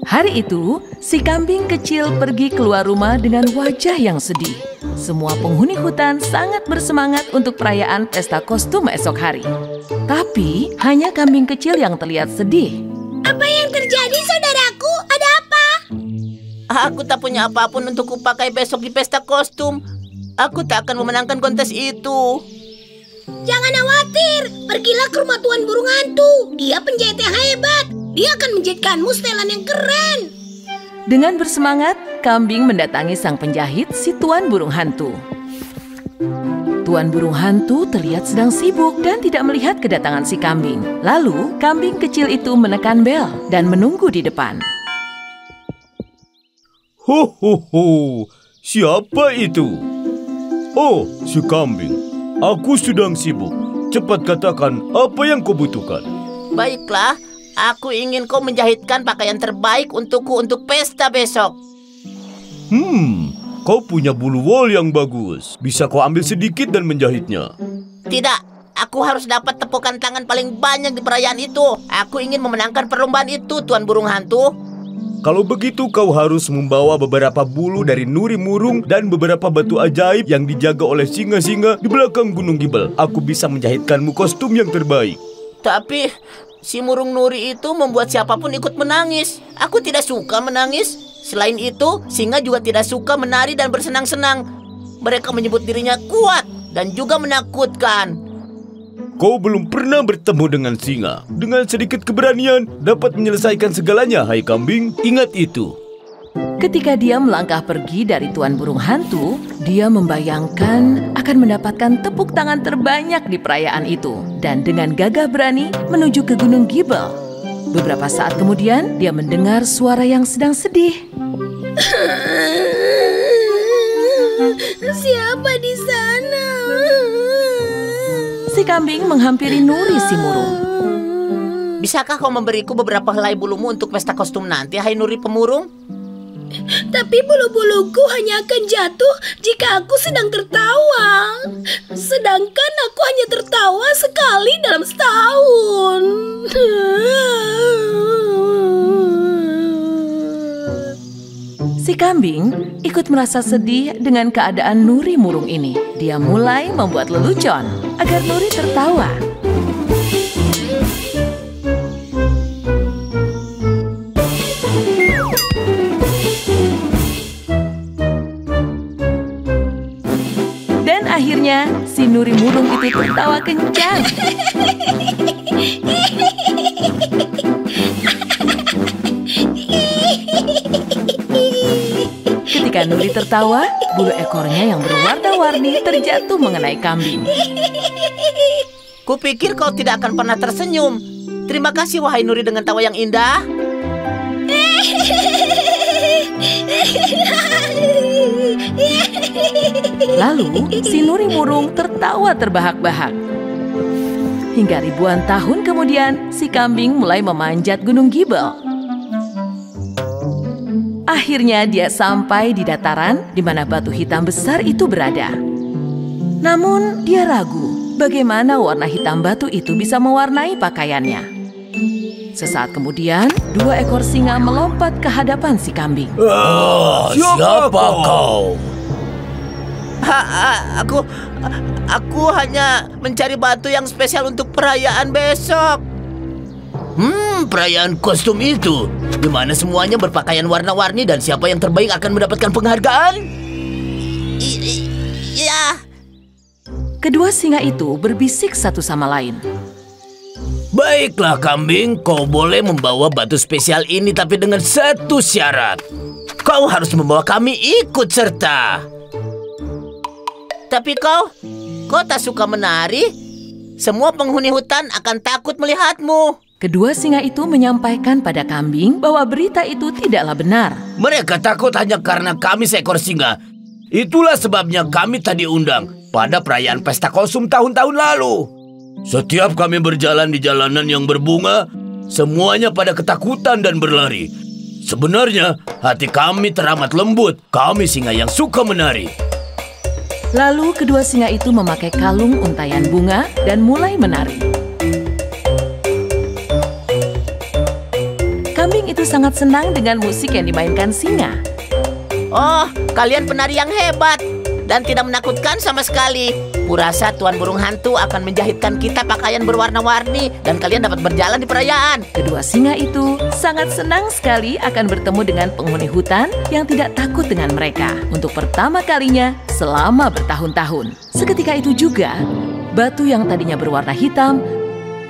Hari itu, si kambing kecil pergi keluar rumah dengan wajah yang sedih. Semua penghuni hutan sangat bersemangat untuk perayaan pesta kostum esok hari. Tapi, hanya kambing kecil yang terlihat sedih. Apa yang terjadi, saudaraku? Ada apa? Aku tak punya apapun untuk kupakai besok di pesta kostum. Aku tak akan memenangkan kontes itu. Jangan khawatir, pergilah ke rumah Tuan Burung Hantu. Dia penjahit yang hebat. Dia akan menjahitkanmu setelan yang keren. Dengan bersemangat, kambing mendatangi sang penjahit, si Tuan Burung Hantu. Tuan Burung Hantu terlihat sedang sibuk dan tidak melihat kedatangan si kambing. Lalu, kambing kecil itu menekan bel dan menunggu di depan. Ho, siapa itu? Oh, si kambing. Aku sedang sibuk. Cepat katakan apa yang kau butuhkan. Baiklah, aku ingin kau menjahitkan pakaian terbaik untukku untuk pesta besok. Kau punya bulu wol yang bagus. Bisa kau ambil sedikit dan menjahitnya. Tidak, aku harus dapat tepukan tangan paling banyak di perayaan itu. Aku ingin memenangkan perlombaan itu, Tuan Burung Hantu. Kalau begitu kau harus membawa beberapa bulu dari Nuri Murung dan beberapa batu ajaib yang dijaga oleh singa-singa di belakang Gunung Gibel. Aku bisa menjahitkanmu kostum yang terbaik. Tapi si Murung Nuri itu membuat siapapun ikut menangis. Aku tidak suka menangis. Selain itu, singa juga tidak suka menari dan bersenang-senang. Mereka menyebut dirinya kuat dan juga menakutkan. Kau belum pernah bertemu dengan singa. Dengan sedikit keberanian, dapat menyelesaikan segalanya, hai kambing. Ingat itu. Ketika dia melangkah pergi dari Tuan Burung Hantu, dia membayangkan akan mendapatkan tepuk tangan terbanyak di perayaan itu. Dan dengan gagah berani menuju ke Gunung Gibel. Beberapa saat kemudian, dia mendengar suara yang sedang sedih. Siapa di sana? Si kambing menghampiri Nuri si Murung. Bisakah kau memberiku beberapa helai bulumu untuk pesta kostum nanti, hai Nuri Pemurung? Tapi bulu-buluku hanya akan jatuh jika aku sedang tertawa. Sedangkan aku hanya tertawa sekali dalam setahun. Si kambing ikut merasa sedih dengan keadaan Nuri Murung ini. Dia mulai membuat lelucon agar Nuri tertawa. Dan akhirnya si Nuri Murung itu tertawa kencang. Ketika Nuri tertawa, bulu ekornya yang berwarna-warni terjatuh mengenai kambing. Kupikir kau tidak akan pernah tersenyum. Terima kasih, wahai Nuri, dengan tawa yang indah. Lalu, si Nuri Murung tertawa terbahak-bahak. Hingga ribuan tahun kemudian, si kambing mulai memanjat Gunung Gibel. Akhirnya dia sampai di dataran di mana batu hitam besar itu berada. Namun dia ragu bagaimana warna hitam batu itu bisa mewarnai pakaiannya. Sesaat kemudian, dua ekor singa melompat ke hadapan si kambing. Siapa kau? Aku hanya mencari batu yang spesial untuk perayaan besok. Perayaan kostum itu, di mana semuanya berpakaian warna-warni dan siapa yang terbaik akan mendapatkan penghargaan? Iya. Kedua singa itu berbisik satu sama lain. Baiklah kambing, kau boleh membawa batu spesial ini tapi dengan satu syarat. Kau harus membawa kami ikut serta. Tapi kau tak suka menari? Semua penghuni hutan akan takut melihatmu. Kedua singa itu menyampaikan pada kambing bahwa berita itu tidaklah benar. Mereka takut hanya karena kami seekor singa. Itulah sebabnya kami tak diundang pada perayaan pesta kostum tahun-tahun lalu. Setiap kami berjalan di jalanan yang berbunga, semuanya pada ketakutan dan berlari. Sebenarnya hati kami teramat lembut. Kami singa yang suka menari. Lalu kedua singa itu memakai kalung untayan bunga dan mulai menari. Kambing itu sangat senang dengan musik yang dimainkan singa. Oh, kalian penari yang hebat dan tidak menakutkan sama sekali. Kurasa Tuan Burung Hantu akan menjahitkan kita pakaian berwarna-warni dan kalian dapat berjalan di perayaan. Kedua singa itu sangat senang sekali akan bertemu dengan penghuni hutan yang tidak takut dengan mereka untuk pertama kalinya selama bertahun-tahun. Seketika itu juga, batu yang tadinya berwarna hitam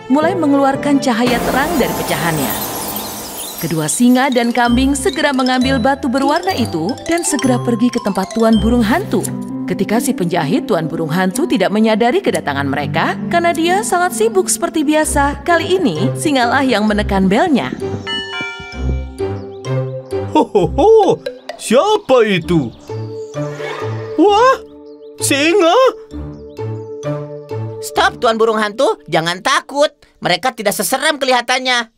mulai mengeluarkan cahaya terang dari pecahannya. Kedua singa dan kambing segera mengambil batu berwarna itu dan segera pergi ke tempat Tuan Burung Hantu. Ketika si penjahit Tuan Burung Hantu tidak menyadari kedatangan mereka karena dia sangat sibuk seperti biasa. Kali ini, singalah yang menekan belnya. Ho, siapa itu? Wah, singa! Stop, Tuan Burung Hantu, jangan takut. Mereka tidak seseram kelihatannya.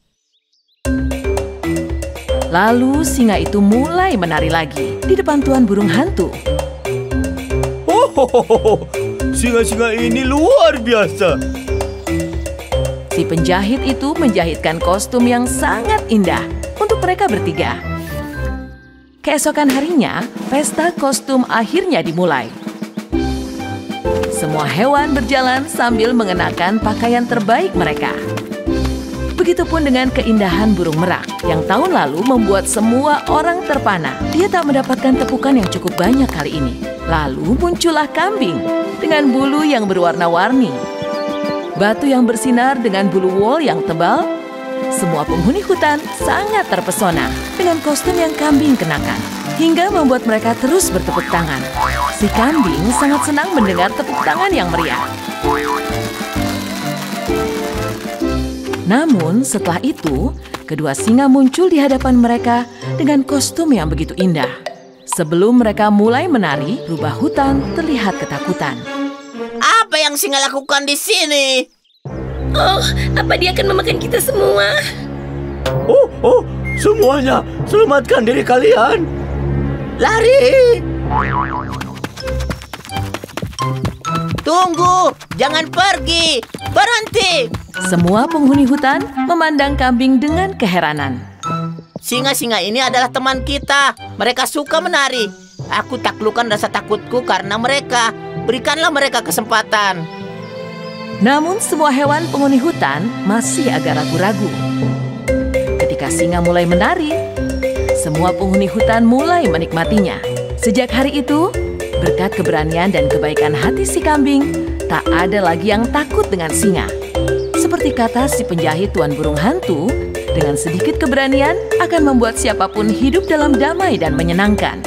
Lalu singa itu mulai menari lagi di depan Tuan Burung Hantu. Singa-singa ini luar biasa. Si penjahit itu menjahitkan kostum yang sangat indah untuk mereka bertiga. Keesokan harinya, pesta kostum akhirnya dimulai. Semua hewan berjalan sambil mengenakan pakaian terbaik mereka. Begitupun dengan keindahan burung merak yang tahun lalu membuat semua orang terpana. Dia tak mendapatkan tepukan yang cukup banyak kali ini. Lalu muncullah kambing dengan bulu yang berwarna-warni. Batu yang bersinar dengan bulu wol yang tebal. Semua penghuni hutan sangat terpesona dengan kostum yang kambing kenakan. Hingga membuat mereka terus bertepuk tangan. Si kambing sangat senang mendengar tepuk tangan yang meriah. Namun setelah itu, kedua singa muncul di hadapan mereka dengan kostum yang begitu indah. Sebelum mereka mulai menari, rubah hutan terlihat ketakutan. Apa yang singa lakukan di sini? Oh, apa dia akan memakan kita semua? Oh, semuanya, selamatkan diri kalian. Lari! Tunggu, jangan pergi, berhenti. Semua penghuni hutan memandang kambing dengan keheranan. Singa-singa ini adalah teman kita. Mereka suka menari. Aku taklukkan rasa takutku karena mereka. Berikanlah mereka kesempatan. Namun semua hewan penghuni hutan masih agak ragu-ragu. Ketika singa mulai menari, semua penghuni hutan mulai menikmatinya. Sejak hari itu, berkat keberanian dan kebaikan hati si kambing, tak ada lagi yang takut dengan singa. Seperti kata si penjahit Tuan Burung Hantu, dengan sedikit keberanian akan membuat siapapun hidup dalam damai dan menyenangkan.